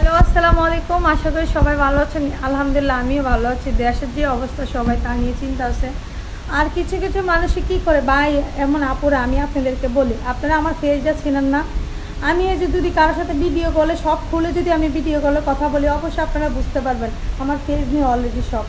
Hello, আসসালামু আলাইকুম। আশা করি সবাই ভালো আছেন। আলহামদুলিল্লাহ আমিও ভালো আছি। দেশের যে অবস্থা সবাই তা নিয়ে চিন্তা আছে। আর কিছু কিছু মানুষে কী করে ভাই, এমন আপুরা আমি আপনাদেরকে বলি, আপনারা আমার পেজটা চিনেন না। আমি এই যে যদি কারোর সাথে ভিডিও কলে সব খুলে যদি আমি ভিডিও কলে কথা বলি, অবশ্যই আপনারা বুঝতে পারবেন আমার পেজ নিয়ে অলরেডি সব।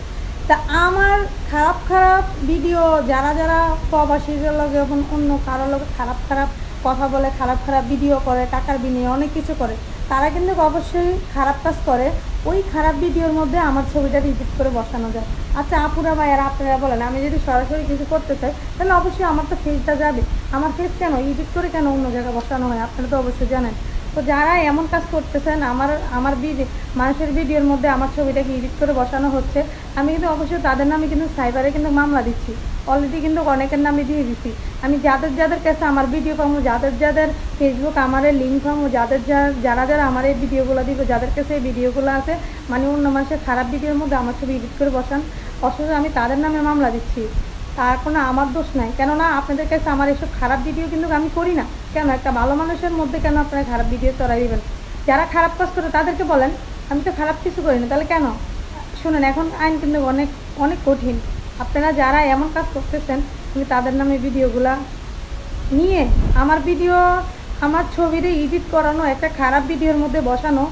তা আমার খারাপ খারাপ ভিডিও যারা যারা প্রবাসীদের লগে এবং অন্য কারো লোক খারাপ খারাপ কথা বলে, খারাপ খারাপ ভিডিও করে, টাকার বিনিময়ে অনেক কিছু করে, তারা কিন্তু অবশ্যই খারাপ কাজ করে। ওই খারাপ ভিডিওর মধ্যে আমার ছবিটা এডিট করে বসানো যায়। আচ্ছা আপুরা ভাইয়ারা, আপনারা বলেন, আমি যদি সরাসরি কিছু করতে চাই তাহলে অবশ্যই আমার তো ফেসটা যাবে। আমার ফেস কেন এডিট করে কেন অন্য জায়গায় বসানো হয়, আপনারা তো অবশ্যই জানেন। তো যারা এমন কাজ করতেছেন, আমার মানুষের ভিডিওর মধ্যে আমার ছবিটাকে এডিট করে বসানো হচ্ছে, আমি কিন্তু অবশ্যই তাদের নামে কিন্তু সাইবারে কিন্তু মামলা দিচ্ছি। অলরেডি কিন্তু অনেকের নামে দিয়ে দিচ্ছি। আমি যাদের যাদের কাছে আমার ভিডিও পাবো, যাদের যাদের ফেসবুক আমার লিঙ্ক পাবো, যারা যারা আমার এই ভিডিওগুলো দিব, যাদের কাছে এই ভিডিওগুলো আছে, মানে অন্য মানুষের খারাপ ভিডিওর মধ্যে আমার ছবি এডিট করে বসান, অথচ আমি তাদের নামে মামলা দিচ্ছি। তার কোনো আমার দোষ নাই, কেননা আপনাদের কাছে আমার এসব খারাপ ভিডিও কিন্তু আমি করি না। কেন একটা ভালো মানুষের মধ্যে কেন আপনারা খারাপ ভিডিও চড়াই দেবেন? যারা খারাপ কাজ করে তাদেরকে বলেন আমি তো খারাপ কিছু করি না, তাহলে কেন? শুনেন, এখন আইন কিন্তু অনেক অনেক কঠিন। আপনারা যারা এমন কাজ করতেছেন, আমি তাদের নামে ভিডিওগুলা নিয়ে আমার ভিডিও, আমার ছবিতে এডিট করানো, একটা খারাপ ভিডিওর মধ্যে বসানো,